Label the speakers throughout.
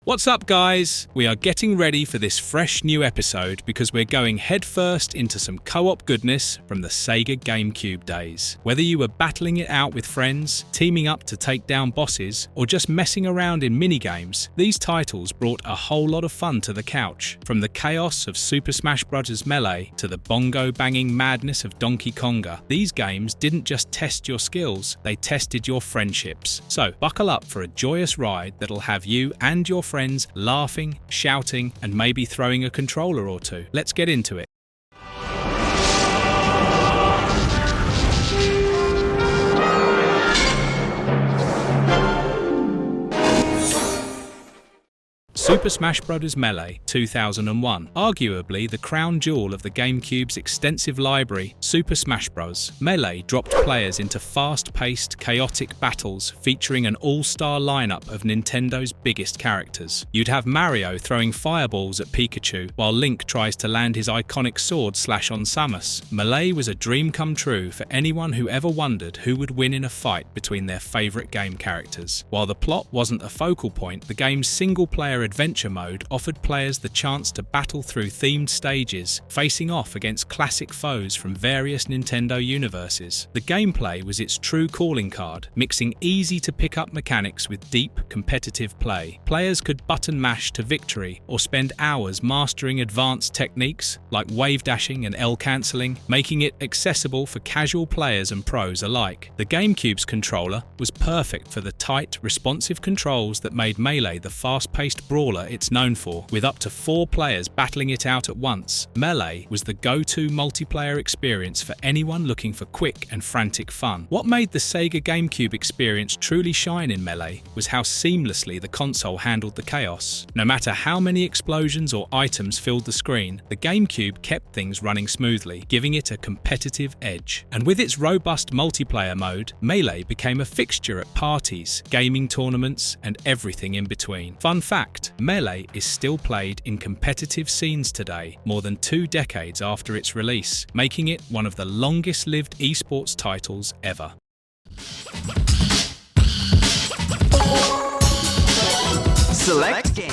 Speaker 1: What's up, guys? We are getting ready for this fresh new episode because we're going headfirst into some co-op goodness from the Sega GameCube days. Whether you were battling it out with friends, teaming up to take down bosses, or just messing around in minigames, these titles brought a whole lot of fun to the couch. From the chaos of Super Smash Bros. Melee to the bongo-banging madness of Donkey Konga, these games didn't just test your skills, they tested your friendships. So buckle up for a joyous ride that'll have you and your friends laughing, shouting, and maybe throwing a controller or two. Let's get into it. Super Smash Bros. Melee 2001, arguably the crown jewel of the GameCube's extensive library, Super Smash Bros. Melee dropped players into fast-paced, chaotic battles featuring an all-star lineup of Nintendo's biggest characters. You'd have Mario throwing fireballs at Pikachu, while Link tries to land his iconic sword slash on Samus. Melee was a dream come true for anyone who ever wondered who would win in a fight between their favourite game characters. While the plot wasn't a focal point, the game's single-player adventure mode offered players the chance to battle through themed stages, facing off against classic foes from various Nintendo universes. The gameplay was its true calling card, mixing easy-to-pick-up mechanics with deep, competitive play. Players could button mash to victory or spend hours mastering advanced techniques like wave dashing and L-cancelling, making it accessible for casual players and pros alike. The GameCube's controller was perfect for the tight, responsive controls that made Melee the fast-paced brawler it's known for, with up to 4 players battling it out at once. Melee was the go-to multiplayer experience for anyone looking for quick and frantic fun. What made the Sega GameCube experience truly shine in Melee was how seamlessly the console handled the chaos. No matter how many explosions or items filled the screen, the GameCube kept things running smoothly, giving it a competitive edge. And with its robust multiplayer mode, Melee became a fixture at parties, gaming tournaments, and everything in between. Fun fact: Melee is still played in competitive scenes today, more than 2 decades after its release, making it one of the longest-lived esports titles ever. Select game.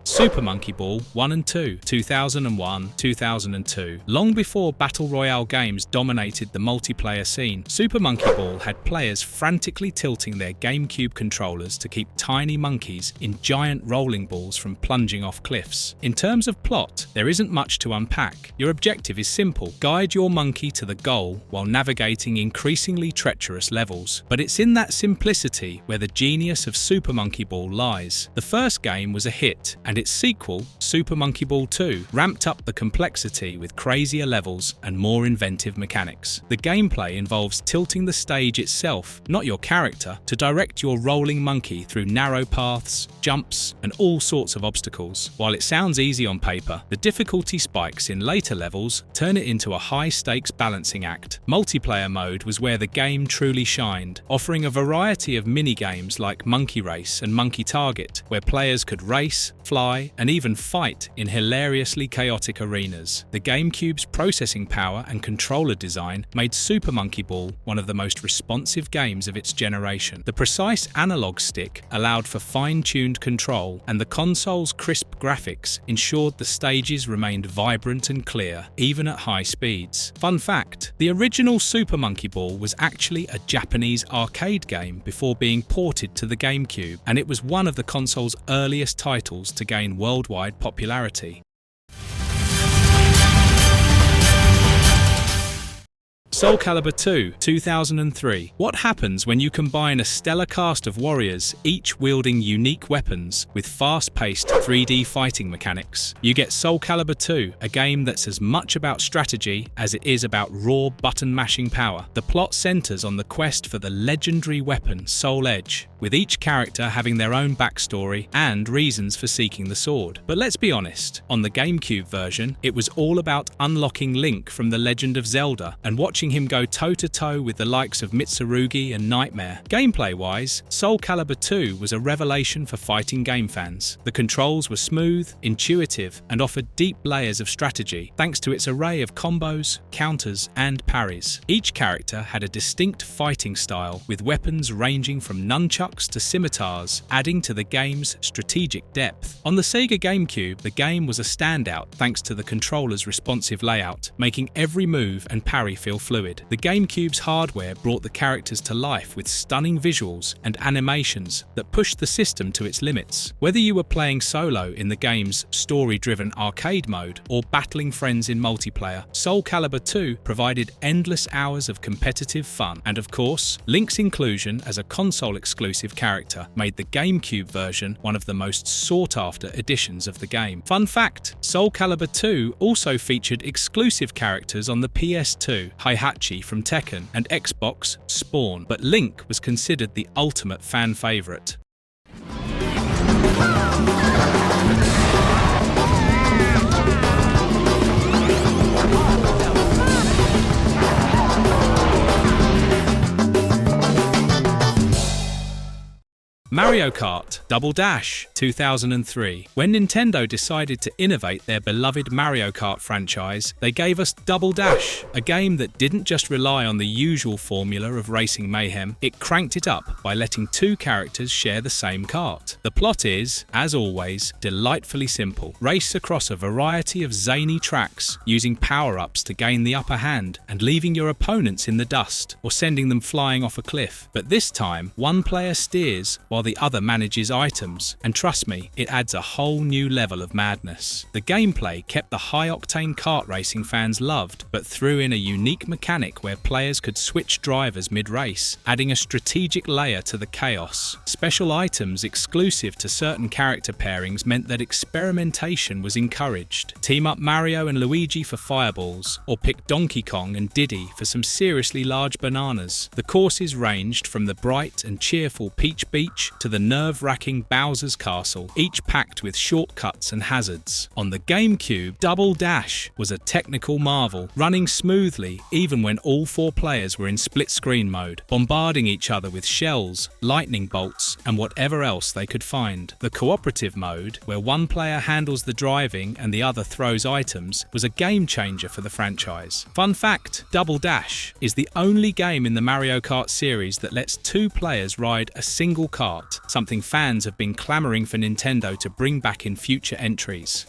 Speaker 1: Super Monkey Ball 1 and 2, 2001, 2002. Long before Battle Royale games dominated the multiplayer scene, Super Monkey Ball had players frantically tilting their GameCube controllers to keep tiny monkeys in giant rolling balls from plunging off cliffs. In terms of plot, there isn't much to unpack. Your objective is simple: guide your monkey to the goal while navigating increasingly treacherous levels. But it's in that simplicity where the genius of Super Monkey Ball lies. The first game was a hit, and its sequel, Super Monkey Ball 2, ramped up the complexity with crazier levels and more inventive mechanics. The gameplay involves tilting the stage itself, not your character, to direct your rolling monkey through narrow paths, jumps, and all sorts of obstacles. While it sounds easy on paper, the difficulty spikes in later levels turn it into a high-stakes balancing act. Multiplayer mode was where the game truly shined, offering a variety of mini-games like Monkey Race and Monkey Target, where players could race, fly, and even fight in hilariously chaotic arenas. The GameCube's processing power and controller design made Super Monkey Ball one of the most responsive games of its generation. The precise analog stick allowed for fine-tuned control, and the console's crisp graphics ensured the stages remained vibrant and clear, even at high speeds. Fun fact: the original Super Monkey Ball was actually a Japanese arcade game before being ported to the GameCube, and it was one of the console's earliest titles to gain worldwide popularity. Soulcalibur 2, 2003. What happens when you combine a stellar cast of warriors, each wielding unique weapons, with fast-paced 3D fighting mechanics? You get Soulcalibur 2, a game that's as much about strategy as it is about raw button-mashing power. The plot centers on the quest for the legendary weapon Soul Edge, with each character having their own backstory and reasons for seeking the sword. But let's be honest, on the GameCube version, it was all about unlocking Link from the Legend of Zelda and watching letting him go toe-to-toe with the likes of Mitsurugi and Nightmare. Gameplay-wise, Soulcalibur 2 was a revelation for fighting game fans. The controls were smooth, intuitive, and offered deep layers of strategy, thanks to its array of combos, counters, and parries. Each character had a distinct fighting style, with weapons ranging from nunchucks to scimitars, adding to the game's strategic depth. On the Sega GameCube, the game was a standout thanks to the controller's responsive layout, making every move and parry feel fluid. The GameCube's hardware brought the characters to life with stunning visuals and animations that pushed the system to its limits. Whether you were playing solo in the game's story-driven arcade mode or battling friends in multiplayer, Soulcalibur 2 provided endless hours of competitive fun. And of course, Link's inclusion as a console-exclusive character made the GameCube version one of the most sought-after editions of the game. Fun fact, Soulcalibur 2 also featured exclusive characters on the PS2, Heihachi from Tekken, and Xbox, Spawn, but Link was considered the ultimate fan favorite. Mario Kart Double Dash 2003. When Nintendo decided to innovate their beloved Mario Kart franchise, they gave us Double Dash, a game that didn't just rely on the usual formula of racing mayhem, it cranked it up by letting two characters share the same kart. The plot is, as always, delightfully simple. Race across a variety of zany tracks, using power-ups to gain the upper hand and leaving your opponents in the dust or sending them flying off a cliff. But this time, one player steers while the other manages items, and trust me, it adds a whole new level of madness. The gameplay kept the high-octane kart racing fans loved, but threw in a unique mechanic where players could switch drivers mid-race, adding a strategic layer to the chaos. Special items exclusive to certain character pairings meant that experimentation was encouraged. Team up Mario and Luigi for fireballs, or pick Donkey Kong and Diddy for some seriously large bananas. The courses ranged from the bright and cheerful Peach Beach to the nerve-wracking Bowser's Castle, each packed with shortcuts and hazards. On the GameCube, Double Dash was a technical marvel, running smoothly even when all four players were in split-screen mode, bombarding each other with shells, lightning bolts, and whatever else they could find. The cooperative mode, where one player handles the driving and the other throws items, was a game-changer for the franchise. Fun fact, Double Dash is the only game in the Mario Kart series that lets two players ride a single kart, something fans have been clamoring for Nintendo to bring back in future entries.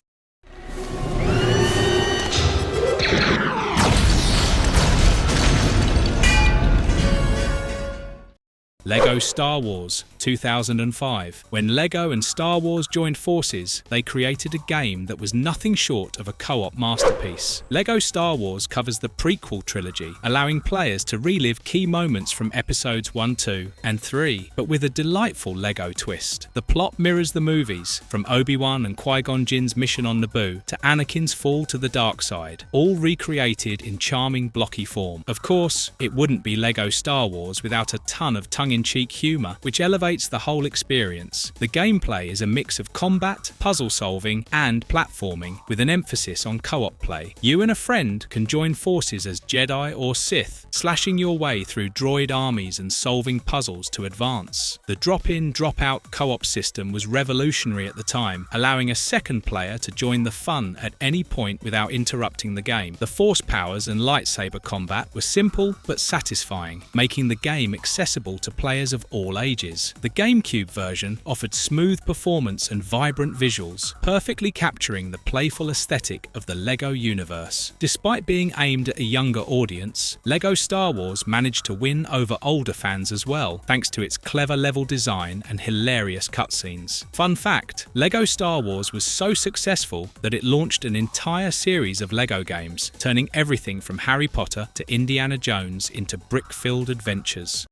Speaker 1: Lego Star Wars 2005. When Lego and Star Wars joined forces, they created a game that was nothing short of a co-op masterpiece. Lego Star Wars covers the prequel trilogy, allowing players to relive key moments from episodes 1, 2, and 3, but with a delightful Lego twist. The plot mirrors the movies, from Obi-Wan and Qui-Gon Jinn's mission on Naboo to Anakin's fall to the dark side, all recreated in charming blocky form. Of course, it wouldn't be Lego Star Wars without a ton of tongue-in-cheek humour, which elevates the whole experience. The gameplay is a mix of combat, puzzle solving, and platforming, with an emphasis on co-op play. You and a friend can join forces as Jedi or Sith, slashing your way through droid armies and solving puzzles to advance. The drop-in, drop-out co-op system was revolutionary at the time, allowing a second player to join the fun at any point without interrupting the game. The force powers and lightsaber combat were simple but satisfying, making the game accessible to players of all ages. The GameCube version offered smooth performance and vibrant visuals, perfectly capturing the playful aesthetic of the LEGO universe. Despite being aimed at a younger audience, LEGO Star Wars managed to win over older fans as well, thanks to its clever level design and hilarious cutscenes. Fun fact, LEGO Star Wars was so successful that it launched an entire series of LEGO games, turning everything from Harry Potter to Indiana Jones into brick-filled adventures.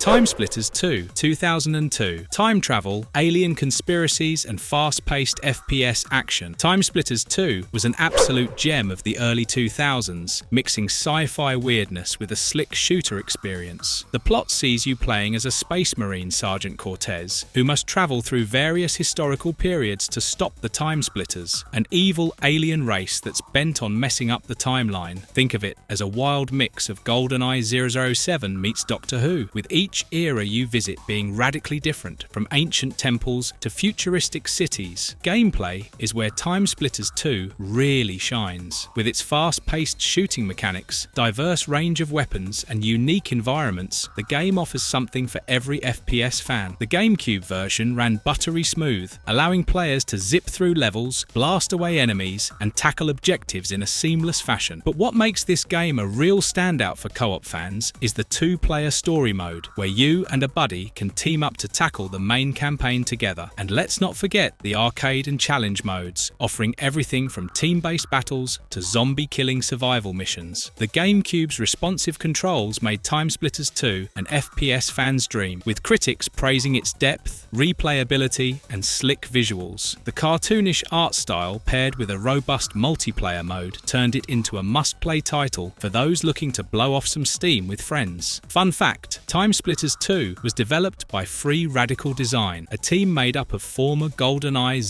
Speaker 1: TimeSplitters 2, 2002. Time travel, alien conspiracies, and fast-paced FPS action. TimeSplitters 2 was an absolute gem of the early 2000s, mixing sci-fi weirdness with a slick shooter experience. The plot sees you playing as a space marine, Sergeant Cortez, who must travel through various historical periods to stop the Timesplitters, an evil alien race that's bent on messing up the timeline. Think of it as a wild mix of GoldenEye 007 meets Doctor Who, with each era you visit being radically different, from ancient temples to futuristic cities. Gameplay is where TimeSplitters 2 really shines. With its fast-paced shooting mechanics, diverse range of weapons, and unique environments, the game offers something for every FPS fan. The GameCube version ran buttery smooth, allowing players to zip through levels, blast away enemies, and tackle objectives in a seamless fashion. But what makes this game a real standout for co-op fans is the two-player story mode, where you and a buddy can team up to tackle the main campaign together. And let's not forget the arcade and challenge modes, offering everything from team-based battles to zombie-killing survival missions. The GameCube's responsive controls made TimeSplitters 2 an FPS fan's dream, with critics praising its depth, replayability, and slick visuals. The cartoonish art style paired with a robust multiplayer mode turned it into a must-play title for those looking to blow off some steam with friends. Fun fact, TimeSplitters 2 was developed by Free Radical Design, a team made up of former GoldenEye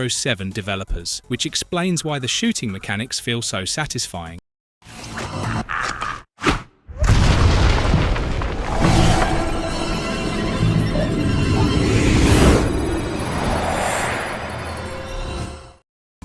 Speaker 1: 007 developers, which explains why the shooting mechanics feel so satisfying.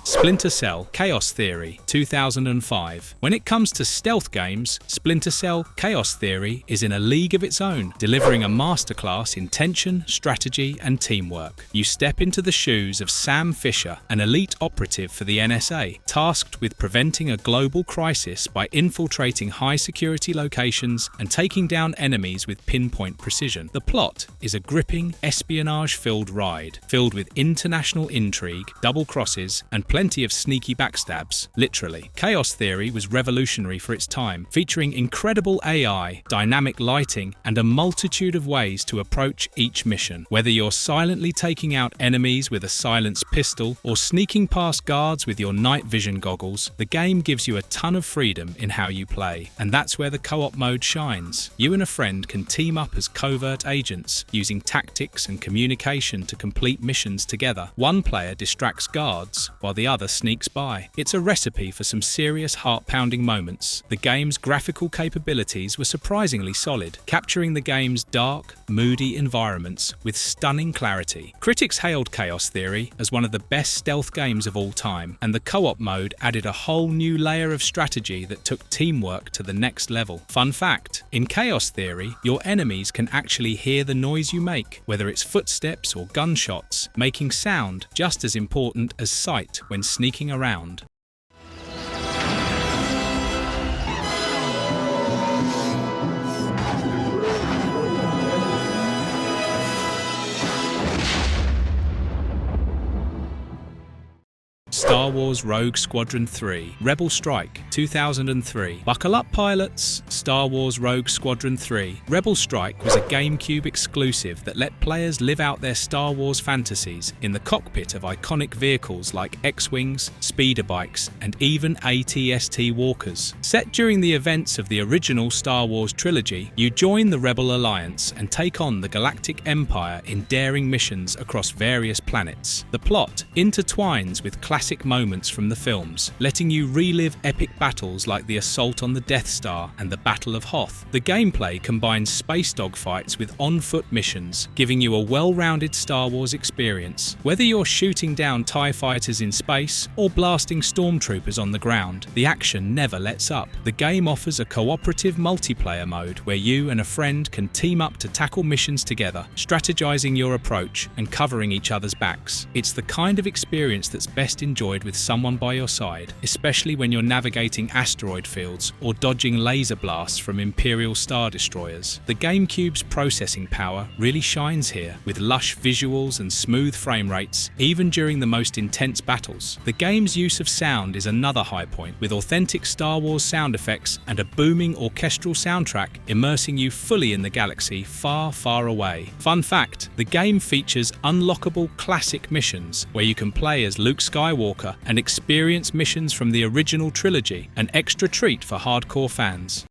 Speaker 1: Splinter Cell Chaos Theory 2005. When it comes to stealth games, Splinter Cell Chaos Theory is in a league of its own, delivering a masterclass in tension, strategy, and teamwork. You step into the shoes of Sam Fisher, an elite operative for the NSA, tasked with preventing a global crisis by infiltrating high-security locations and taking down enemies with pinpoint precision. The plot is a gripping, espionage-filled ride, filled with international intrigue, double crosses, and plenty of sneaky backstabs, literally. Chaos Theory was revolutionary for its time, featuring incredible AI, dynamic lighting, and a multitude of ways to approach each mission. Whether you're silently taking out enemies with a silenced pistol or sneaking past guards with your night vision goggles, the game gives you a ton of freedom in how you play. And that's where the co-op mode shines. You and a friend can team up as covert agents, using tactics and communication to complete missions together. One player distracts guards, while the other sneaks by. It's a recipe for some serious heart-pounding moments. The game's graphical capabilities were surprisingly solid, capturing the game's dark, moody environments with stunning clarity. Critics hailed Chaos Theory as one of the best stealth games of all time, and the co-op mode added a whole new layer of strategy that took teamwork to the next level. Fun fact, in Chaos Theory, your enemies can actually hear the noise you make, whether it's footsteps or gunshots, making sound just as important as sight when sneaking around. Star Wars Rogue Squadron 3, Rebel Strike 2003. Buckle up, pilots! Star Wars Rogue Squadron 3, Rebel Strike was a GameCube exclusive that let players live out their Star Wars fantasies in the cockpit of iconic vehicles like X-Wings, speeder bikes, and even AT-ST walkers. Set during the events of the original Star Wars trilogy, you join the Rebel Alliance and take on the Galactic Empire in daring missions across various planets. The plot intertwines with classic moments from the films, letting you relive epic battles like the assault on the Death Star and the Battle of Hoth. The gameplay combines space dogfights with on-foot missions, giving you a well-rounded Star Wars experience. Whether you're shooting down TIE fighters in space or blasting stormtroopers on the ground, the action never lets up. The game offers a cooperative multiplayer mode where you and a friend can team up to tackle missions together, strategizing your approach and covering each other's backs. It's the kind of experience that's best enjoyed with with someone by your side, especially when you're navigating asteroid fields or dodging laser blasts from Imperial Star Destroyers. The GameCube's processing power really shines here, with lush visuals and smooth frame rates, even during the most intense battles. The game's use of sound is another high point, with authentic Star Wars sound effects and a booming orchestral soundtrack immersing you fully in the galaxy far, far away. Fun fact, the game features unlockable classic missions where you can play as Luke Skywalker and experience missions from the original trilogy, an extra treat for hardcore fans.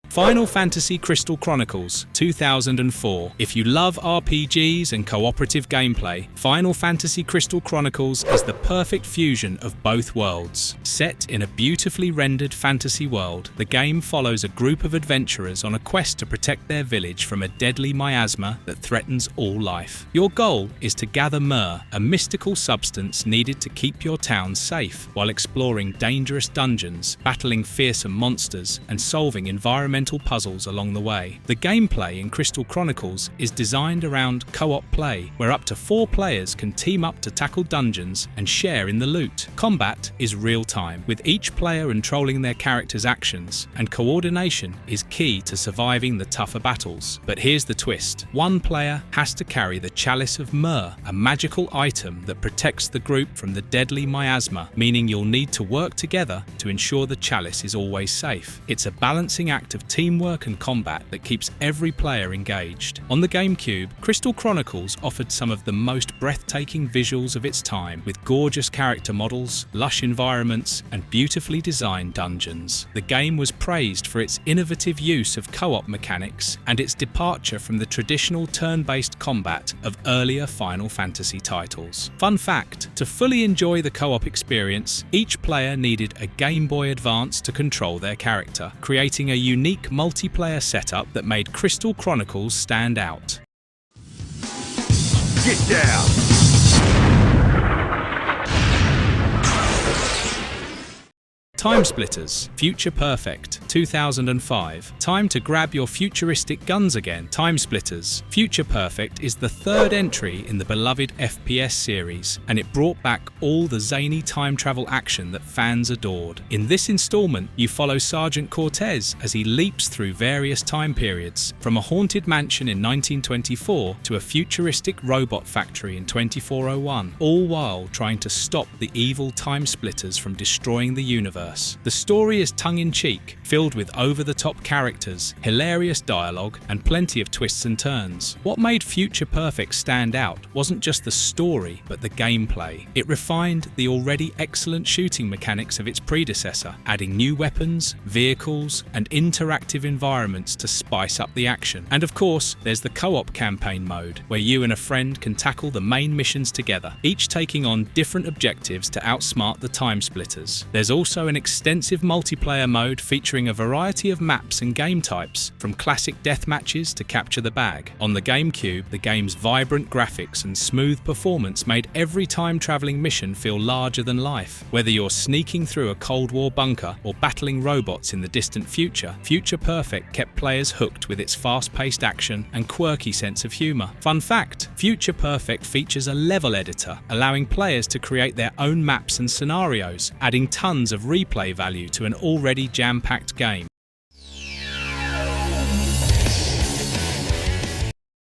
Speaker 1: Final Fantasy Crystal Chronicles 2004. If you love RPGs and cooperative gameplay, Final Fantasy Crystal Chronicles is the perfect fusion of both worlds. Set in a beautifully rendered fantasy world, the game follows a group of adventurers on a quest to protect their village from a deadly miasma that threatens all life. Your goal is to gather myrrh, a mystical substance needed to keep your town safe, while exploring dangerous dungeons, battling fearsome monsters, and solving environmental puzzles along the way. The gameplay in Crystal Chronicles is designed around co-op play, where up to 4 players can team up to tackle dungeons and share in the loot. Combat is real-time, with each player controlling their character's actions, and coordination is key to surviving the tougher battles. But here's the twist. One player has to carry the Chalice of Myrrh, a magical item that protects the group from the deadly miasma, meaning you'll need to work together to ensure the chalice is always safe. It's a balancing act of teamwork and combat that keeps every player engaged. On the GameCube, Crystal Chronicles offered some of the most breathtaking visuals of its time, with gorgeous character models, lush environments, and beautifully designed dungeons. The game was praised for its innovative use of co-op mechanics and its departure from the traditional turn-based combat of earlier Final Fantasy titles. Fun fact, to fully enjoy the co-op experience, each player needed a Game Boy Advance to control their character, creating a unique multiplayer setup that made Crystal Chronicles stand out.
Speaker 2: Get down!
Speaker 1: TimeSplitters Future Perfect 2005. Time to grab your futuristic guns again. TimeSplitters Future Perfect is the third entry in the beloved FPS series, and it brought back all the zany time travel action that fans adored. In this installment, you follow Sergeant Cortez as he leaps through various time periods, from a haunted mansion in 1924 to a futuristic robot factory in 2401, all while trying to stop the evil TimeSplitters from destroying the universe. The story is tongue-in-cheek, filled with over-the-top characters, hilarious dialogue, and plenty of twists and turns. What made Future Perfect stand out wasn't just the story, but the gameplay. It refined the already excellent shooting mechanics of its predecessor, adding new weapons, vehicles, and interactive environments to spice up the action. And of course, there's the co-op campaign mode, where you and a friend can tackle the main missions together, each taking on different objectives to outsmart the TimeSplitters. There's also an extensive multiplayer mode featuring a variety of maps and game types, from classic death matches to capture the bag. On the GameCube, the game's vibrant graphics and smooth performance made every time-traveling mission feel larger than life. Whether you're sneaking through a Cold War bunker or battling robots in the distant future, Future Perfect kept players hooked with its fast-paced action and quirky sense of humor. Fun fact, Future Perfect features a level editor, allowing players to create their own maps and scenarios, adding tons of replay value to an already jam-packed game.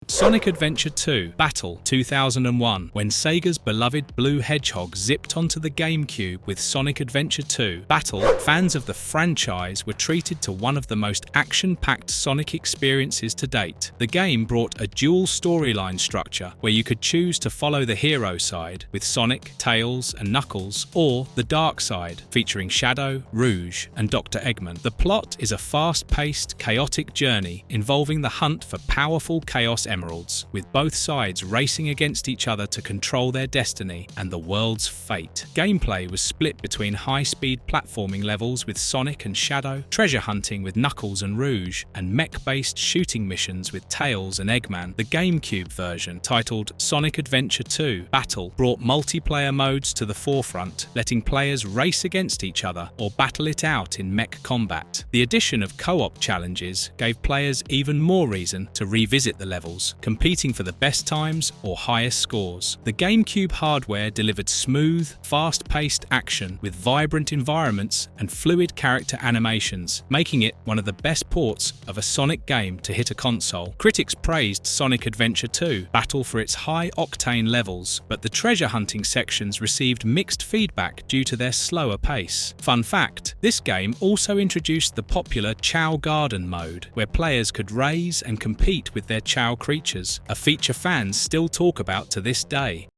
Speaker 1: Sonic Adventure 2 Battle 2001. When Sega's beloved Blue Hedgehog zipped onto the GameCube with Sonic Adventure 2 Battle, fans of the franchise were treated to one of the most action-packed Sonic experiences to date. The game brought a dual storyline structure where you could choose to follow the hero side with Sonic, Tails, and Knuckles, or the dark side featuring Shadow, Rouge, and Dr. Eggman. The plot is a fast-paced, chaotic journey involving the hunt for powerful Chaos Emeralds, with both sides racing against each other to control their destiny and the world's fate. Gameplay was split between high-speed platforming levels with Sonic and Shadow, treasure hunting with Knuckles and Rouge, and mech-based shooting missions with Tails and Eggman. The GameCube version, titled Sonic Adventure 2 Battle, brought multiplayer modes to the forefront, letting players race against each other or battle it out in mech combat. The addition of co-op challenges gave players even more reason to revisit the levels, competing for the best times or highest scores. The GameCube hardware delivered smooth, fast-paced action with vibrant environments and fluid character animations, making it one of the best ports of a Sonic game to hit a console. Critics praised Sonic Adventure 2 Battle for its high-octane levels, but the treasure hunting sections received mixed feedback due to their slower pace. Fun fact, this game also introduced the popular Chow Garden mode, where players could raise and compete with their Chow creatures, a feature fans still talk about to this day.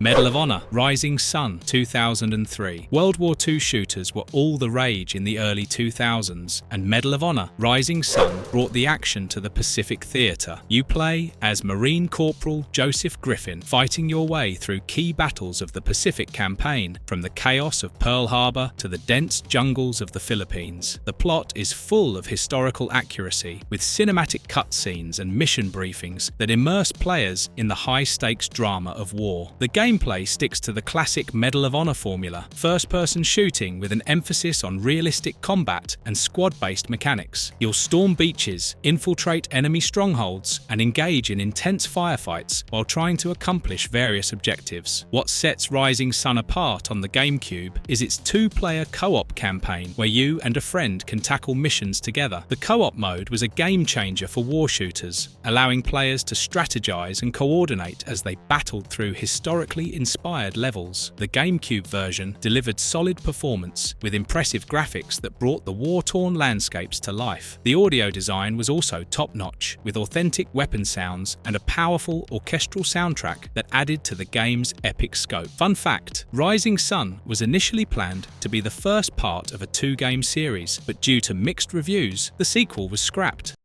Speaker 1: Medal of Honor Rising Sun 2003. World War II shooters were all the rage in the early 2000s, and Medal of Honor Rising Sun brought the action to the Pacific Theatre. You play as Marine Corporal Joseph Griffin, fighting your way through key battles of the Pacific Campaign, from the chaos of Pearl Harbor to the dense jungles of the Philippines. The plot is full of historical accuracy, with cinematic cutscenes and mission briefings that immerse players in the high-stakes drama of war. The gameplay sticks to the classic Medal of Honor formula, first-person shooting with an emphasis on realistic combat and squad-based mechanics. You'll storm beaches, infiltrate enemy strongholds, and engage in intense firefights while trying to accomplish various objectives. What sets Rising Sun apart on the GameCube is its two-player co-op campaign, where you and a friend can tackle missions together. The co-op mode was a game-changer for war shooters, allowing players to strategize and coordinate as they battled through historically inspired levels. The GameCube version delivered solid performance with impressive graphics that brought the war-torn landscapes to life. The audio design was also top-notch, with authentic weapon sounds and a powerful orchestral soundtrack that added to the game's epic scope. Fun fact, Rising Sun was initially planned to be the first part of a two-game series, but due to mixed reviews, the sequel was scrapped.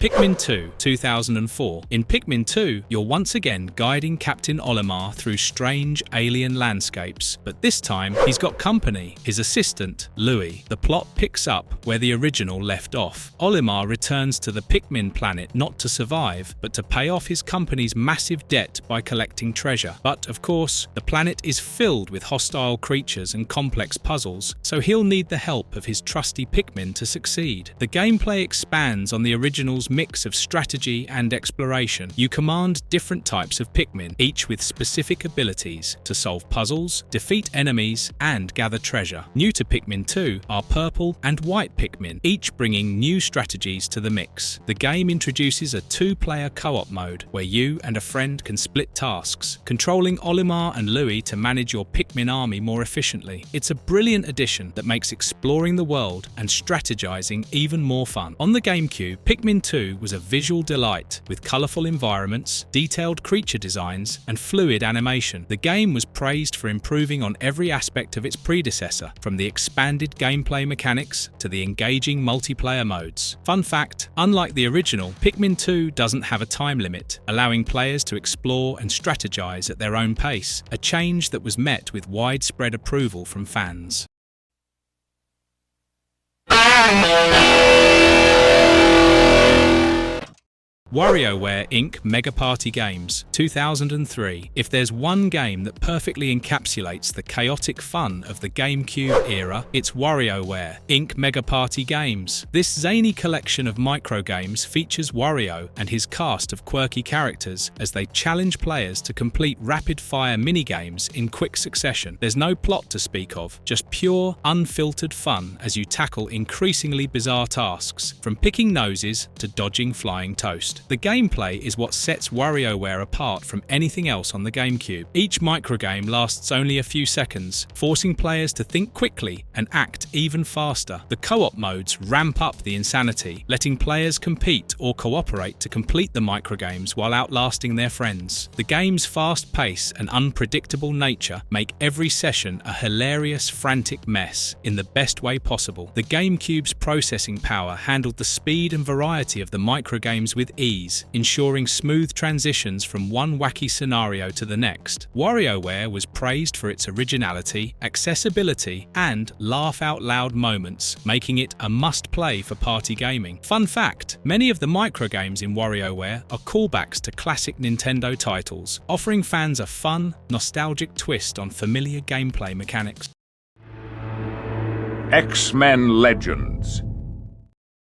Speaker 1: Pikmin 2 2004. In Pikmin 2, you're once again guiding Captain Olimar through strange alien landscapes, but this time he's got company, his assistant, Louis. The plot picks up where the original left off. Olimar returns to the Pikmin planet not to survive, but to pay off his company's massive debt by collecting treasure. But, of course, the planet is filled with hostile creatures and complex puzzles, so he'll need the help of his trusty Pikmin to succeed. The gameplay expands on the original's mix of strategy and exploration. You command different types of Pikmin, each with specific abilities to solve puzzles, defeat enemies, and gather treasure. New to Pikmin 2 are purple and white Pikmin, each bringing new strategies to the mix. The game introduces a two-player co-op mode where you and a friend can split tasks, controlling Olimar and Louis to manage your Pikmin army more efficiently. It's a brilliant addition that makes exploring the world and strategizing even more fun. On the GameCube, Pikmin 2 was a visual delight with colourful environments, detailed creature designs, and fluid animation. The game was praised for improving on every aspect of its predecessor, from the expanded gameplay mechanics to the engaging multiplayer modes. Fun fact, unlike the original, Pikmin 2 doesn't have a time limit, allowing players to explore and strategize at their own pace, a change that was met with widespread approval from fans. WarioWare Inc. Mega Party Games 2003. If there's one game that perfectly encapsulates the chaotic fun of the GameCube era, it's WarioWare Inc. Mega Party Games. This zany collection of microgames features Wario and his cast of quirky characters as they challenge players to complete rapid-fire minigames in quick succession. There's no plot to speak of, just pure, unfiltered fun as you tackle increasingly bizarre tasks, from picking noses to dodging flying toast. The gameplay is what sets WarioWare apart from anything else on the GameCube. Each microgame lasts only a few seconds, forcing players to think quickly and act even faster. The co-op modes ramp up the insanity, letting players compete or cooperate to complete the microgames while outlasting their friends. The game's fast pace and unpredictable nature make every session a hilarious, frantic mess in the best way possible. The GameCube's processing power handled the speed and variety of the microgames with ease, ensuring smooth transitions from one wacky scenario to the next. WarioWare was praised for its originality, accessibility, and laugh-out-loud moments, making it a must-play for party gaming. Fun fact, many of the microgames in WarioWare are callbacks to classic Nintendo titles, offering fans a fun, nostalgic twist on familiar gameplay mechanics.
Speaker 2: X-Men Legends.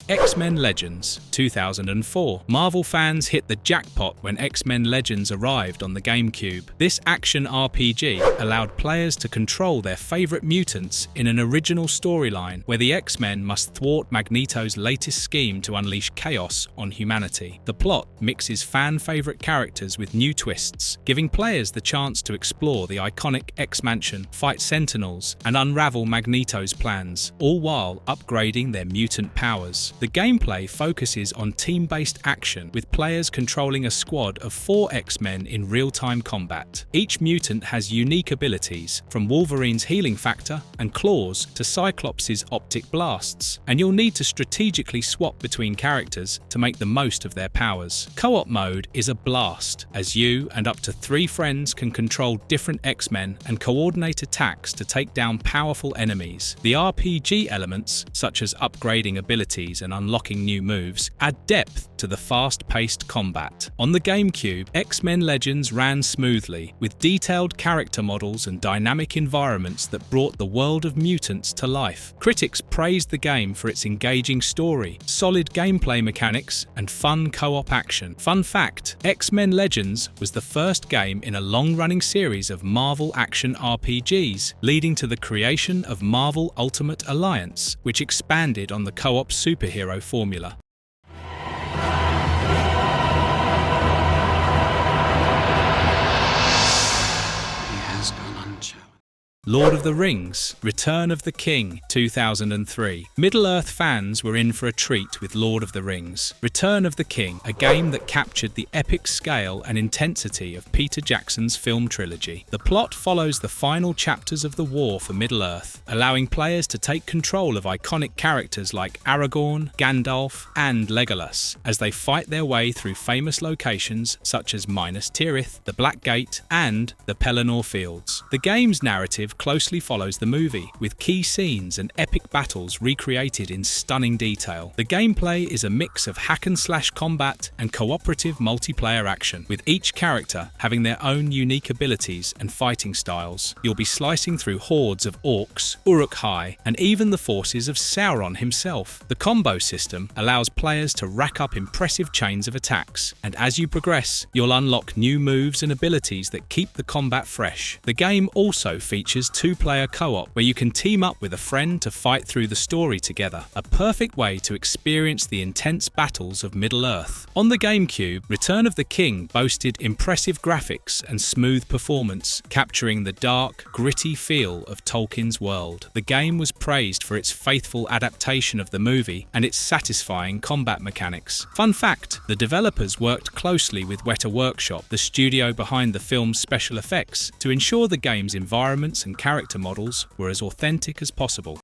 Speaker 1: X-Men Legends, 2004. Marvel fans hit the jackpot when X-Men Legends arrived on the GameCube. This action RPG allowed players to control their favorite mutants in an original storyline where the X-Men must thwart Magneto's latest scheme to unleash chaos on humanity. The plot mixes fan-favorite characters with new twists, giving players the chance to explore the iconic X-Mansion, fight Sentinels, and unravel Magneto's plans, all while upgrading their mutant powers. The gameplay focuses on team-based action, with players controlling a squad of 4 X-Men in real-time combat. Each mutant has unique abilities, from Wolverine's healing factor and claws to Cyclops' optic blasts, and you'll need to strategically swap between characters to make the most of their powers. Co-op mode is a blast, as you and up to 3 friends can control different X-Men and coordinate attacks to take down powerful enemies. The RPG elements, such as upgrading abilities and unlocking new moves, add depth to the fast-paced combat. On the GameCube, X-Men Legends ran smoothly, with detailed character models and dynamic environments that brought the world of mutants to life. Critics praised the game for its engaging story, solid gameplay mechanics, and fun co-op action. Fun fact, X-Men Legends was the first game in a long-running series of Marvel action RPGs, leading to the creation of Marvel Ultimate Alliance, which expanded on the co-op superhero formula. Lord of the Rings: Return of the King, 2003. Middle-earth fans were in for a treat with Lord of the Rings: Return of the King, a game that captured the epic scale and intensity of Peter Jackson's film trilogy. The plot follows the final chapters of the war for Middle-earth, allowing players to take control of iconic characters like Aragorn, Gandalf, and Legolas, as they fight their way through famous locations such as Minas Tirith, the Black Gate, and the Pelennor Fields. The game's narrative closely follows the movie, with key scenes and epic battles recreated in stunning detail. The gameplay is a mix of hack-and-slash combat and cooperative multiplayer action, with each character having their own unique abilities and fighting styles. You'll be slicing through hordes of orcs, Uruk-hai, and even the forces of Sauron himself. The combo system allows players to rack up impressive chains of attacks, and as you progress, you'll unlock new moves and abilities that keep the combat fresh. The game also features 2-player co-op, where you can team up with a friend to fight through the story together, a perfect way to experience the intense battles of Middle-earth. On the GameCube, Return of the King boasted impressive graphics and smooth performance, capturing the dark, gritty feel of Tolkien's world. The game was praised for its faithful adaptation of the movie and its satisfying combat mechanics. Fun fact, the developers worked closely with Weta Workshop, the studio behind the film's special effects, to ensure the game's environments and character models were as authentic as possible.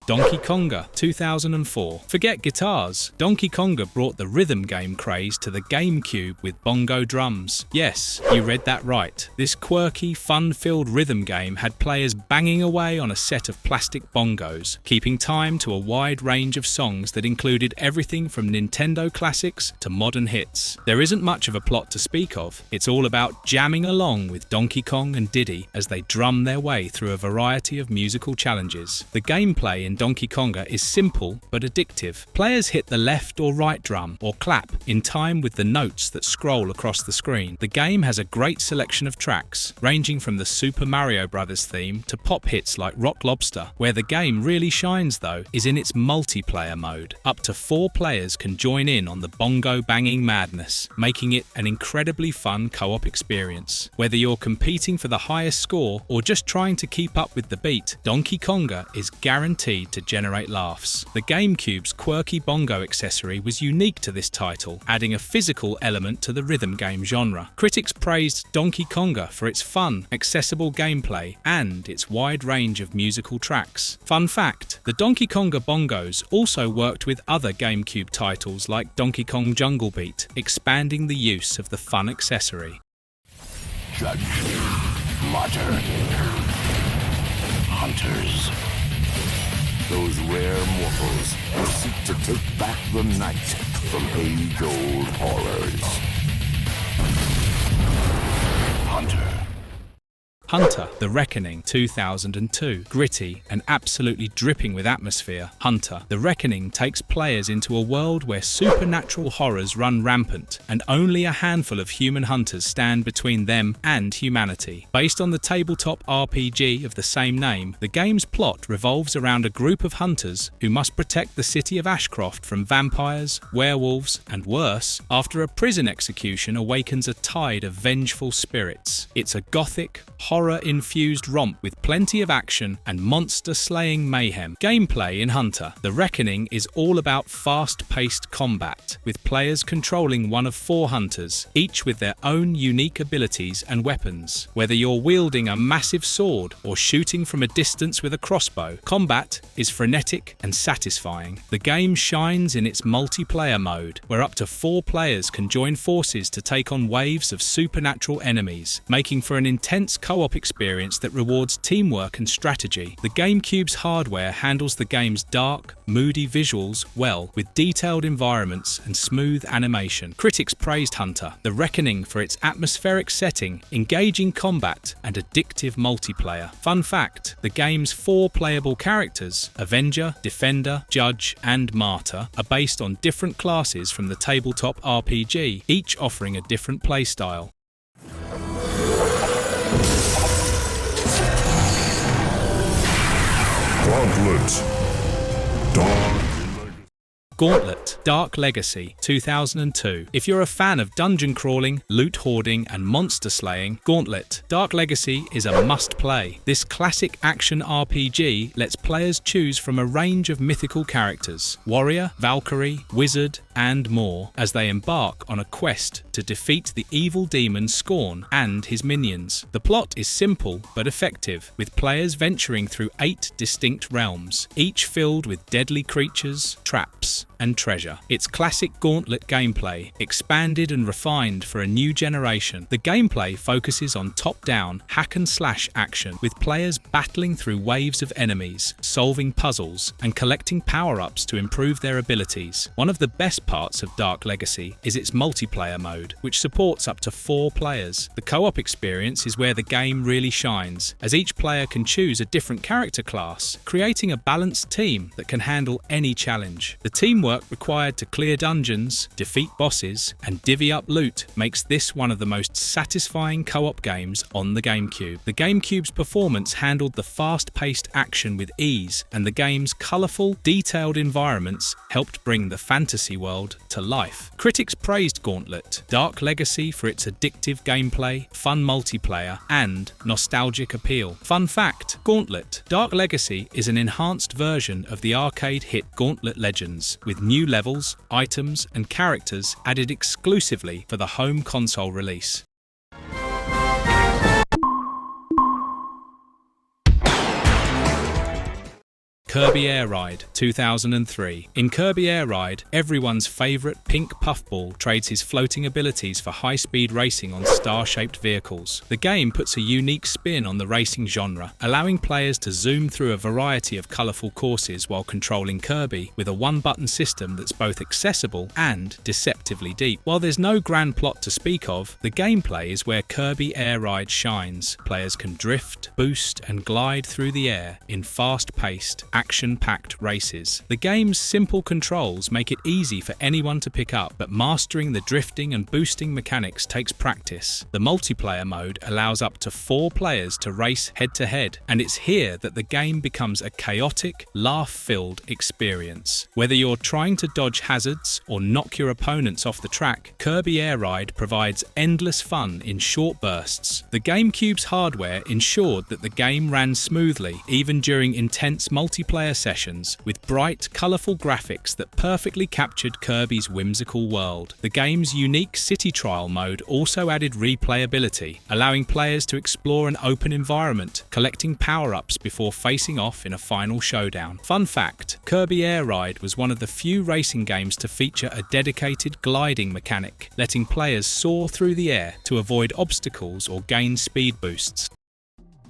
Speaker 1: Donkey Konga, 2004. Forget guitars. Donkey Konga brought the rhythm game craze to the GameCube with bongo drums. Yes, you read that right. This quirky, fun-filled rhythm game had players banging away on a set of plastic bongos, keeping time to a wide range of songs that included everything from Nintendo classics to modern hits. There isn't much of a plot to speak of. It's all about jamming along with Donkey Kong and Diddy as they drum their way through a variety of musical challenges. The gameplay in Donkey Konga is simple but addictive. Players hit the left or right drum or clap in time with the notes that scroll across the screen. The game has a great selection of tracks, ranging from the Super Mario Bros. Theme to pop hits like Rock Lobster. Where the game really shines, though, is in its multiplayer mode. Up to 4 players can join in on the bongo banging madness, making it an incredibly fun co-op experience. Whether you're competing for the highest score or just trying to keep up with the beat, Donkey Konga is guaranteed made to generate laughs. The GameCube's quirky bongo accessory was unique to this title, adding a physical element to the rhythm game genre. Critics praised Donkey Konga for its fun, accessible gameplay and its wide range of musical tracks. Fun fact, the Donkey Konga bongos also worked with other GameCube titles like Donkey Kong Jungle Beat, expanding the use of the fun accessory.
Speaker 3: Judge, martyr, hunters. Those rare mortals who seek to take back the night from age-old horrors. Hunter.
Speaker 1: Hunter, The Reckoning, 2002. Gritty and absolutely dripping with atmosphere, Hunter, The Reckoning takes players into a world where supernatural horrors run rampant, and only a handful of human hunters stand between them and humanity. Based on the tabletop RPG of the same name, the game's plot revolves around a group of hunters who must protect the city of Ashcroft from vampires, werewolves, and worse, after a prison execution awakens a tide of vengeful spirits. It's a gothic, horror-infused romp with plenty of action and monster-slaying mayhem. Gameplay in Hunter, The Reckoning is all about fast-paced combat, with players controlling one of 4 hunters, each with their own unique abilities and weapons. Whether you're wielding a massive sword or shooting from a distance with a crossbow, combat is frenetic and satisfying. The game shines in its multiplayer mode, where up to 4 players can join forces to take on waves of supernatural enemies, making for an intense co-op experience that rewards teamwork and strategy. The GameCube's hardware handles the game's dark, moody visuals well, with detailed environments and smooth animation. Critics praised Hunter, The Reckoning for its atmospheric setting, engaging combat, and addictive multiplayer. Fun fact, the game's 4 playable characters, Avenger, Defender, Judge, and Martyr, are based on different classes from the tabletop RPG, each offering a different playstyle. Gauntlet, Dark Legacy, 2002. If you're a fan of dungeon crawling, loot hoarding, and monster slaying, Gauntlet, Dark Legacy is a must-play. This classic action RPG lets players choose from a range of mythical characters, warrior, Valkyrie, wizard, and more, as they embark on a quest to defeat the evil demon Scorn and his minions. The plot is simple but effective, with players venturing through 8 distinct realms, each filled with deadly creatures, traps, and treasure. Its classic Gauntlet gameplay, expanded and refined for a new generation. The gameplay focuses on top-down, hack-and-slash action, with players battling through waves of enemies, solving puzzles, and collecting power-ups to improve their abilities. One of the best parts of Dark Legacy is its multiplayer mode, which supports up to 4 players. The co-op experience is where the game really shines, as each player can choose a different character class, creating a balanced team that can handle any challenge. The teamwork required to clear dungeons, defeat bosses, and divvy up loot makes this one of the most satisfying co-op games on the GameCube. The GameCube's performance handled the fast-paced action with ease, and the game's colourful, detailed environments helped bring the fantasy world to life. Critics praised Gauntlet, Dark Legacy for its addictive gameplay, fun multiplayer, and nostalgic appeal. Fun fact, Gauntlet, Dark Legacy is an enhanced version of the arcade hit Gauntlet Legends, with new levels, items, and characters added exclusively for the home console release. Kirby Air Ride, 2003. In Kirby Air Ride, everyone's favourite pink puffball trades his floating abilities for high-speed racing on star-shaped vehicles. The game puts a unique spin on the racing genre, allowing players to zoom through a variety of colourful courses while controlling Kirby with a one-button system that's both accessible and deceptively deep. While there's no grand plot to speak of, the gameplay is where Kirby Air Ride shines. Players can drift, boost, and glide through the air in fast-paced, action-packed races. The game's simple controls make it easy for anyone to pick up, but mastering the drifting and boosting mechanics takes practice. The multiplayer mode allows up to 4 players to race head-to-head, and it's here that the game becomes a chaotic, laugh-filled experience. Whether you're trying to dodge hazards or knock your opponents moments off the track, Kirby Air Ride provides endless fun in short bursts. The GameCube's hardware ensured that the game ran smoothly, even during intense multiplayer sessions, with bright, colourful graphics that perfectly captured Kirby's whimsical world. The game's unique city trial mode also added replayability, allowing players to explore an open environment, collecting power-ups before facing off in a final showdown. Fun fact, Kirby Air Ride was one of the few racing games to feature a dedicated gliding mechanic, letting players soar through the air to avoid obstacles or gain speed boosts.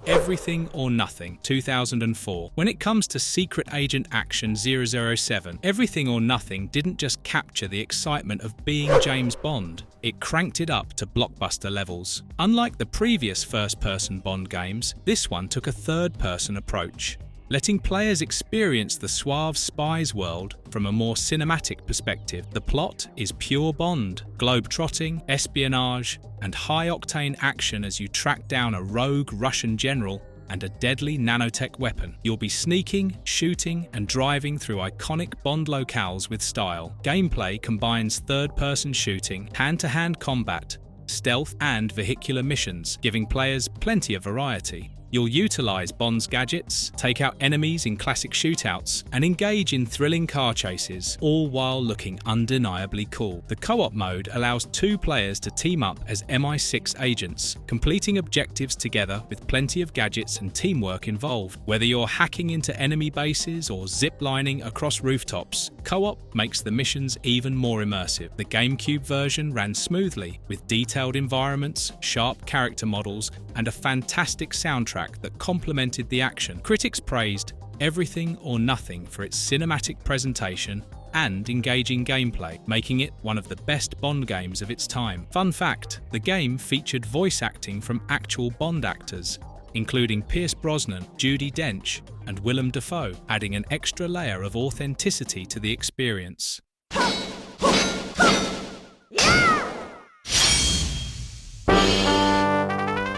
Speaker 1: Everything or Nothing, 2004. When it comes to Secret Agent Action 007, Everything or Nothing didn't just capture the excitement of being James Bond, it cranked it up to blockbuster levels. Unlike the previous first-person Bond games, this one took a third-person approach, letting players experience the suave spy's world from a more cinematic perspective. The plot is pure Bond, globe-trotting, espionage, and high-octane action as you track down a rogue Russian general and a deadly nanotech weapon. You'll be sneaking, shooting, and driving through iconic Bond locales with style. Gameplay combines third-person shooting, hand-to-hand combat, stealth, and vehicular missions, giving players plenty of variety. You'll utilize Bond's gadgets, take out enemies in classic shootouts, and engage in thrilling car chases, all while looking undeniably cool. The co-op mode allows two players to team up as MI6 agents, completing objectives together with plenty of gadgets and teamwork involved. Whether you're hacking into enemy bases or zip-lining across rooftops, co-op makes the missions even more immersive. The GameCube version ran smoothly, with detailed environments, sharp character models, and a fantastic soundtrack that complemented the action. Critics praised Everything or Nothing for its cinematic presentation and engaging gameplay, making it one of the best Bond games of its time. Fun fact, the game featured voice acting from actual Bond actors, including Pierce Brosnan, Judi Dench, and Willem Dafoe, adding an extra layer of authenticity to the experience.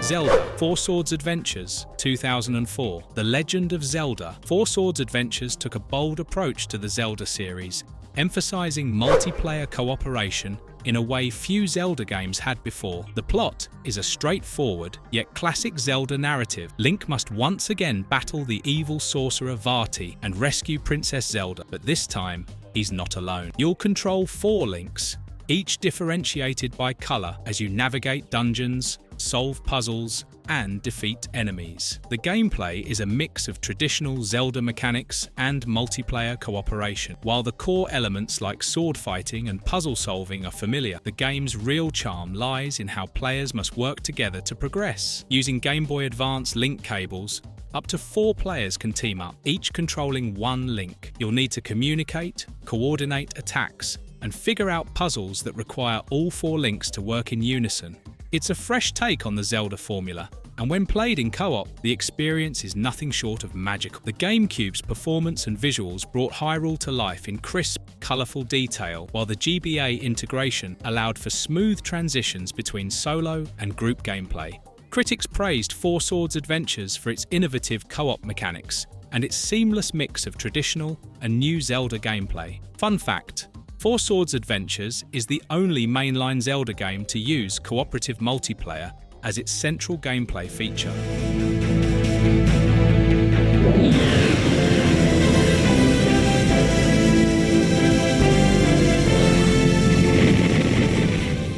Speaker 1: Zelda, Four Swords Adventures, 2004. The Legend of Zelda, Four Swords Adventures took a bold approach to the Zelda series, emphasizing multiplayer cooperation in a way few Zelda games had before. The plot is a straightforward, yet classic Zelda narrative. Link must once again battle the evil sorcerer Vati and rescue Princess Zelda, but this time, he's not alone. You'll control 4 Links, each differentiated by color as you navigate dungeons, solve puzzles, and defeat enemies. The gameplay is a mix of traditional Zelda mechanics and multiplayer cooperation. While the core elements like sword fighting and puzzle solving are familiar, the game's real charm lies in how players must work together to progress. Using Game Boy Advance link cables, up to 4 players can team up, each controlling 1 link. You'll need to communicate, coordinate attacks, and figure out puzzles that require all 4 links to work in unison. It's a fresh take on the Zelda formula, and when played in co-op, the experience is nothing short of magical. The GameCube's performance and visuals brought Hyrule to life in crisp, colourful detail, while the GBA integration allowed for smooth transitions between solo and group gameplay. Critics praised Four Swords Adventures for its innovative co-op mechanics and its seamless mix of traditional and new Zelda gameplay. Fun fact, Four Swords Adventures is the only mainline Zelda game to use cooperative multiplayer as its central gameplay feature.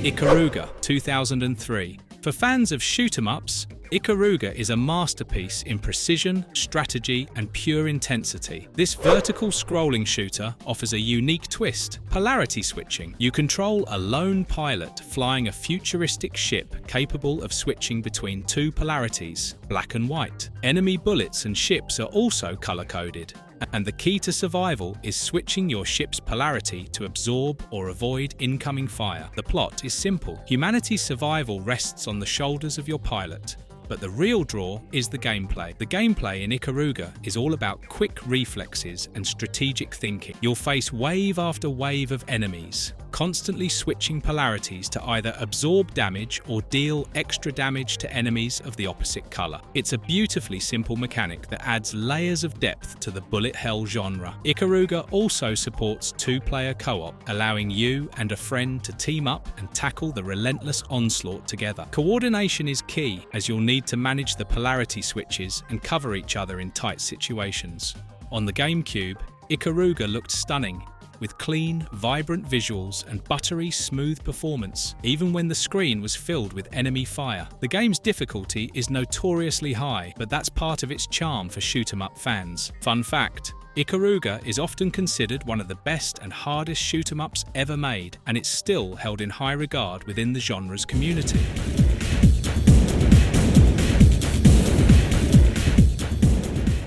Speaker 1: Ikaruga, 2003. For fans of shoot-'em-ups, Ikaruga is a masterpiece in precision, strategy, and pure intensity. This vertical scrolling shooter offers a unique twist, polarity switching. You control a lone pilot flying a futuristic ship capable of switching between 2 polarities, black and white. Enemy bullets and ships are also color-coded, and the key to survival is switching your ship's polarity to absorb or avoid incoming fire. The plot is simple. Humanity's survival rests on the shoulders of your pilot, but the real draw is the gameplay. The gameplay in Ikaruga is all about quick reflexes and strategic thinking. You'll face wave after wave of enemies, constantly switching polarities to either absorb damage or deal extra damage to enemies of the opposite color. It's a beautifully simple mechanic that adds layers of depth to the bullet hell genre. Ikaruga also supports two-player co-op, allowing you and a friend to team up and tackle the relentless onslaught together. Coordination is key, as you'll need to manage the polarity switches and cover each other in tight situations. On the GameCube, Ikaruga looked stunning, with clean, vibrant visuals and buttery, smooth performance, even when the screen was filled with enemy fire. The game's difficulty is notoriously high, but that's part of its charm for shoot-'em-up fans. Fun fact: Ikaruga is often considered one of the best and hardest shoot-'em-ups ever made, and it's still held in high regard within the genre's community.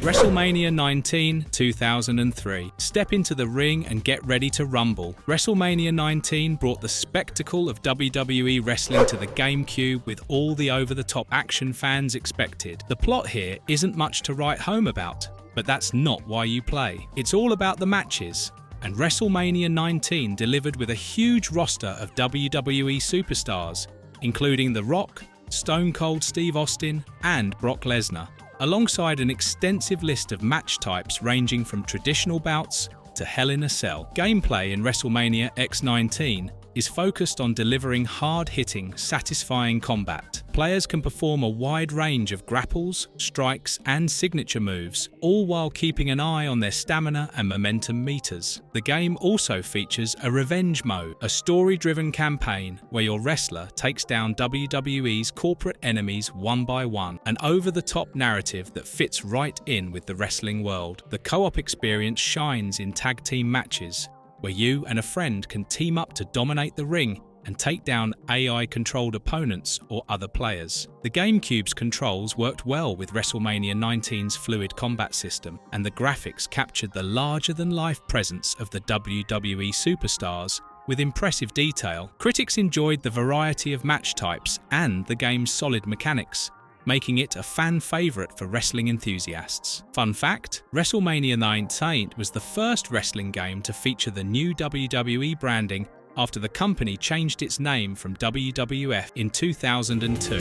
Speaker 1: WrestleMania XIX 2003. Step into the ring and get ready to rumble. WrestleMania XIX brought the spectacle of WWE wrestling to the GameCube with all the over-the-top action fans expected. The plot here isn't much to write home about, but that's not why you play. It's all about the matches, and WrestleMania XIX delivered with a huge roster of WWE superstars, including The Rock, Stone Cold Steve Austin, and Brock Lesnar, alongside an extensive list of match types ranging from traditional bouts to Hell in a Cell. Gameplay in WrestleMania X19 is focused on delivering hard-hitting, satisfying combat. Players can perform a wide range of grapples, strikes, and signature moves, all while keeping an eye on their stamina and momentum meters. The game also features a revenge mode, a story-driven campaign where your wrestler takes down WWE's corporate enemies one by one, an over-the-top narrative that fits right in with the wrestling world. The co-op experience shines in tag team matches, where you and a friend can team up to dominate the ring and take down AI-controlled opponents or other players. The GameCube's controls worked well with WrestleMania XIX's fluid combat system, and the graphics captured the larger-than-life presence of the WWE superstars with impressive detail. Critics enjoyed the variety of match types and the game's solid mechanics, making it a fan favourite for wrestling enthusiasts. Fun fact: WrestleMania XIX was the first wrestling game to feature the new WWE branding after the company changed its name from WWF in 2002.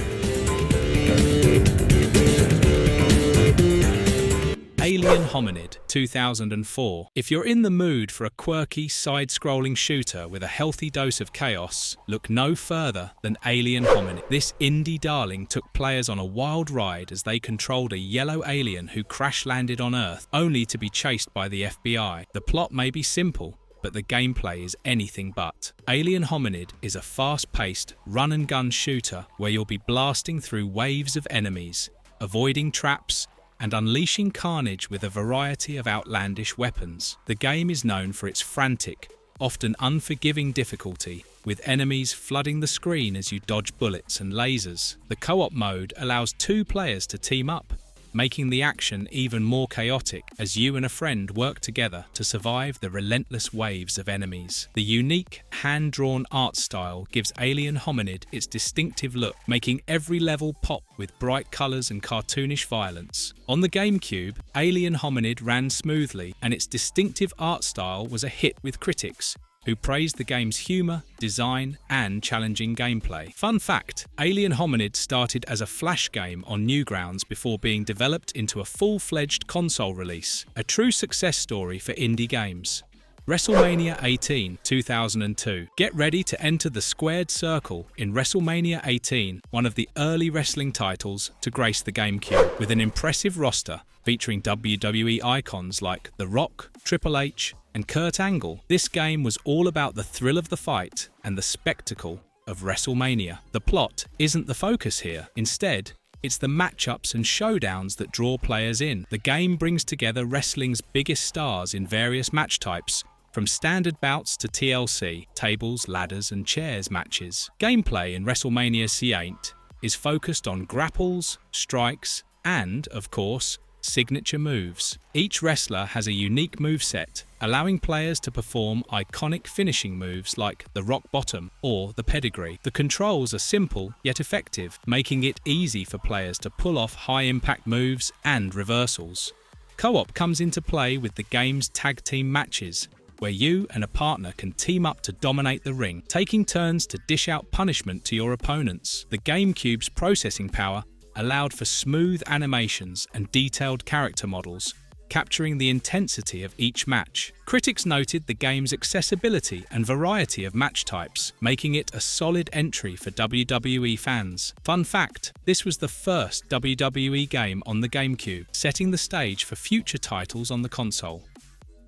Speaker 1: Alien Hominid 2004. If you're in the mood for a quirky, side-scrolling shooter with a healthy dose of chaos, look no further than Alien Hominid. This indie darling took players on a wild ride as they controlled a yellow alien who crash-landed on Earth, only to be chased by the FBI. The plot may be simple, but the gameplay is anything but. Alien Hominid is a fast-paced, run-and-gun shooter where you'll be blasting through waves of enemies, avoiding traps, and unleashing carnage with a variety of outlandish weapons. The game is known for its frantic, often unforgiving difficulty, with enemies flooding the screen as you dodge bullets and lasers. The co-op mode allows two players to team up, making the action even more chaotic as you and a friend work together to survive the relentless waves of enemies. The unique, hand-drawn art style gives Alien Hominid its distinctive look, making every level pop with bright colours and cartoonish violence. On the GameCube, Alien Hominid ran smoothly, and its distinctive art style was a hit with critics, who praised the game's humour, design, and challenging gameplay. Fun fact: Alien Hominid started as a flash game on Newgrounds before being developed into a full-fledged console release, a true success story for indie games. WrestleMania XVIII 2002. Get ready to enter the squared circle in WrestleMania XVIII, one of the early wrestling titles to grace the GameCube, with an impressive roster featuring WWE icons like The Rock, Triple H, and Kurt Angle. This game was all about the thrill of the fight and the spectacle of WrestleMania. The plot isn't the focus here. Instead, it's the matchups and showdowns that draw players in. The game brings together wrestling's biggest stars in various match types, from standard bouts to TLC, tables, ladders, and chairs matches. Gameplay in WrestleMania XVIII is focused on grapples, strikes, and, of course, signature moves. Each wrestler has a unique moveset, allowing players to perform iconic finishing moves like the rock bottom or the pedigree. The controls are simple yet effective, making it easy for players to pull off high-impact moves and reversals. Co-op comes into play with the game's tag team matches, where you and a partner can team up to dominate the ring, taking turns to dish out punishment to your opponents. The GameCube's processing power allowed for smooth animations and detailed character models, capturing the intensity of each match. Critics noted the game's accessibility and variety of match types, making it a solid entry for WWE fans. Fun fact, this was the first WWE game on the GameCube, setting the stage for future titles on the console.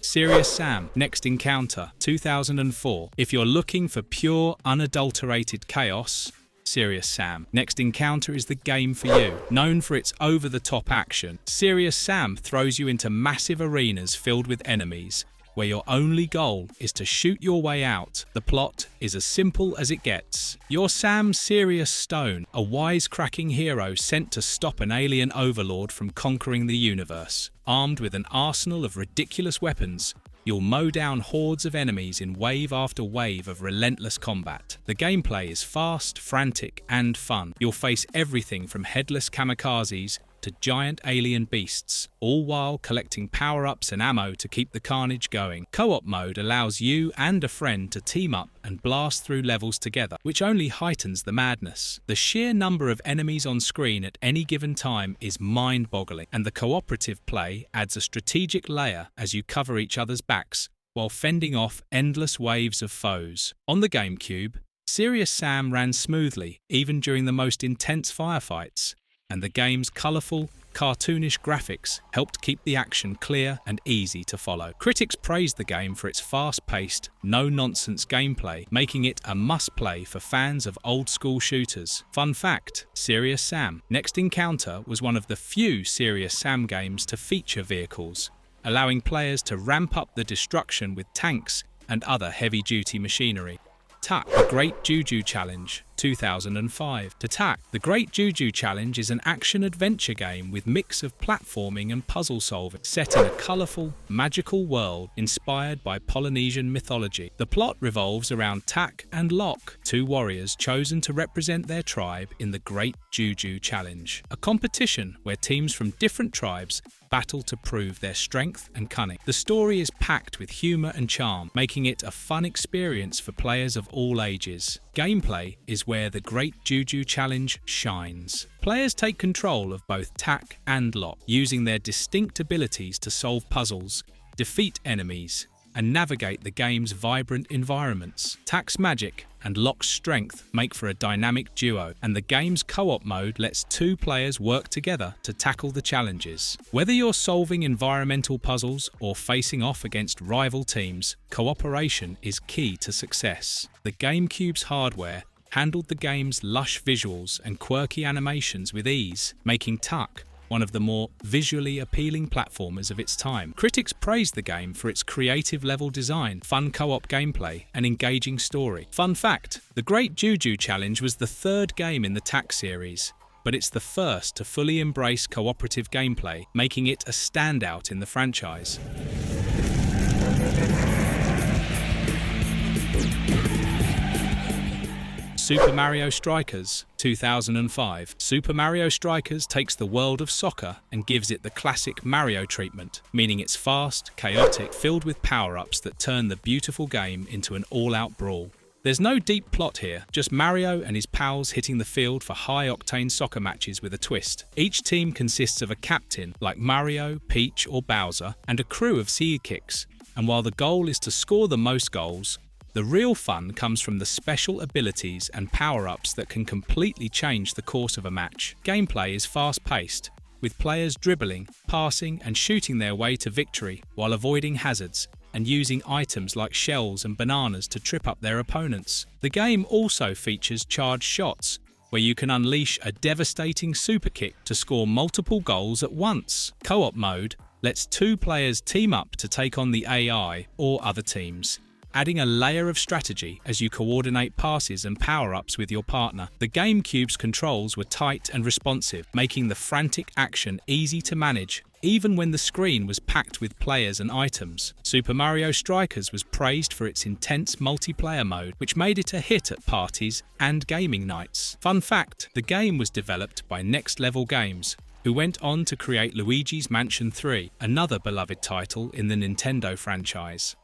Speaker 1: Serious Sam Next Encounter 2004. If you're looking for pure, unadulterated chaos, Serious Sam Next Encounter is the game for you. Known for its over-the-top action, Serious Sam throws you into massive arenas filled with enemies, where your only goal is to shoot your way out. The plot is as simple as it gets. You're Sam Serious Stone, a wisecracking hero sent to stop an alien overlord from conquering the universe. Armed with an arsenal of ridiculous weapons, you'll mow down hordes of enemies in wave after wave of relentless combat. The gameplay is fast, frantic, and fun. You'll face everything from headless kamikazes to giant alien beasts, all while collecting power-ups and ammo to keep the carnage going. Co-op mode allows you and a friend to team up and blast through levels together, which only heightens the madness. The sheer number of enemies on screen at any given time is mind-boggling, and the cooperative play adds a strategic layer as you cover each other's backs while fending off endless waves of foes. On the GameCube, Serious Sam ran smoothly even during the most intense firefights, and the game's colourful, cartoonish graphics helped keep the action clear and easy to follow. Critics praised the game for its fast-paced, no-nonsense gameplay, making it a must-play for fans of old-school shooters. Fun fact, Serious Sam Next Encounter was one of the few Serious Sam games to feature vehicles, allowing players to ramp up the destruction with tanks and other heavy-duty machinery. Tak, The Great Juju Challenge 2005. To Tak, The Great Juju Challenge is an action-adventure game with mix of platforming and puzzle solving, set in a colourful, magical world inspired by Polynesian mythology. The plot revolves around Tak and Lok, two warriors chosen to represent their tribe in the Great Juju Challenge, a competition where teams from different tribes battle to prove their strength and cunning. The story is packed with humour and charm, making it a fun experience for players of all ages. Gameplay is where the Great Juju Challenge shines. Players take control of both Tak and Lok, using their distinct abilities to solve puzzles, defeat enemies, and navigate the game's vibrant environments. Tak's magic and Lok's strength make for a dynamic duo, and the game's co-op mode lets two players work together to tackle the challenges. Whether you're solving environmental puzzles or facing off against rival teams, cooperation is key to success. The GameCube's hardware handled the game's lush visuals and quirky animations with ease, making Tak one of the more visually appealing platformers of its time. Critics praised the game for its creative level design, fun co-op gameplay, and engaging story. Fun fact, the Great Juju Challenge was the third game in the Tak series, but it's the first to fully embrace cooperative gameplay, making it a standout in the franchise. Super Mario Strikers 2005. Super Mario Strikers takes the world of soccer and gives it the classic Mario treatment, meaning it's fast, chaotic, filled with power-ups that turn the beautiful game into an all-out brawl. There's no deep plot here, just Mario and his pals hitting the field for high-octane soccer matches with a twist. Each team consists of a captain, like Mario, Peach or Bowser, and a crew of sidekicks, and while the goal is to score the most goals, the real fun comes from the special abilities and power-ups that can completely change the course of a match. Gameplay is fast-paced, with players dribbling, passing and shooting their way to victory while avoiding hazards and using items like shells and bananas to trip up their opponents. The game also features charged shots, where you can unleash a devastating super kick to score multiple goals at once. Co-op mode lets two players team up to take on the AI or other teams, adding a layer of strategy as you coordinate passes and power-ups with your partner. The GameCube's controls were tight and responsive, making the frantic action easy to manage, even when the screen was packed with players and items. Super Mario Strikers was praised for its intense multiplayer mode, which made it a hit at parties and gaming nights. Fun fact, the game was developed by Next Level Games, who went on to create Luigi's Mansion 3, another beloved title in the Nintendo franchise.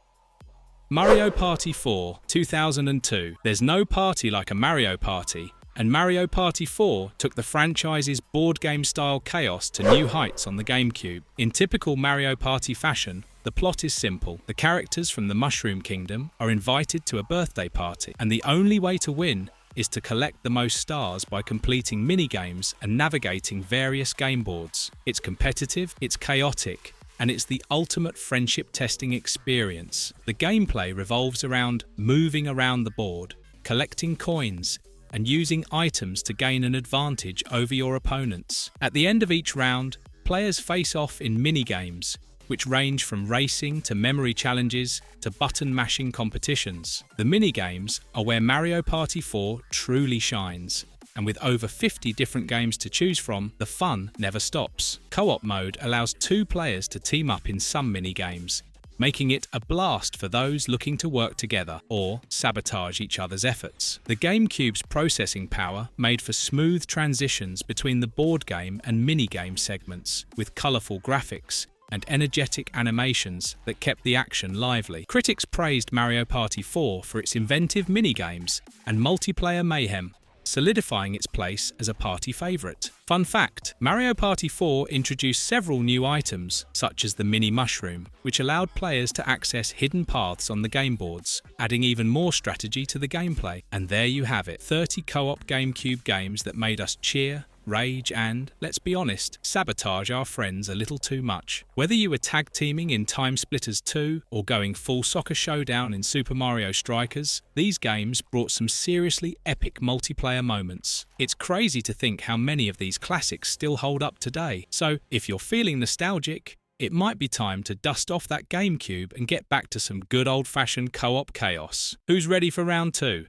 Speaker 1: Mario Party 4, 2002. There's no party like a Mario Party, and Mario Party 4 took the franchise's board game-style chaos to new heights on the GameCube. In typical Mario Party fashion, the plot is simple. The characters from the Mushroom Kingdom are invited to a birthday party, and the only way to win is to collect the most stars by completing mini-games and navigating various game boards. It's competitive, it's chaotic, and it's the ultimate friendship testing experience. The gameplay revolves around moving around the board, collecting coins, and using items to gain an advantage over your opponents. At the end of each round, players face off in mini-games, which range from racing to memory challenges to button-mashing competitions. The mini-games are where Mario Party 4 truly shines, and with over 50 different games to choose from, the fun never stops. Co-op mode allows 2 players to team up in some mini-games, making it a blast for those looking to work together or sabotage each other's efforts. The GameCube's processing power made for smooth transitions between the board game and mini-game segments, with colourful graphics and energetic animations that kept the action lively. Critics praised Mario Party 4 for its inventive mini-games and multiplayer mayhem, solidifying its place as a party favourite. Fun fact, Mario Party 4 introduced several new items, such as the mini mushroom, which allowed players to access hidden paths on the game boards, adding even more strategy to the gameplay. And there you have it, 30 co-op GameCube games that made us cheer, rage and, let's be honest, sabotage our friends a little too much. Whether you were tag teaming in TimeSplitters 2 or going full soccer showdown in Super Mario Strikers, these games brought some seriously epic multiplayer moments. It's crazy to think how many of these classics still hold up today. So, if you're feeling nostalgic, it might be time to dust off that GameCube and get back to some good old-fashioned co-op chaos. Who's ready for round 2?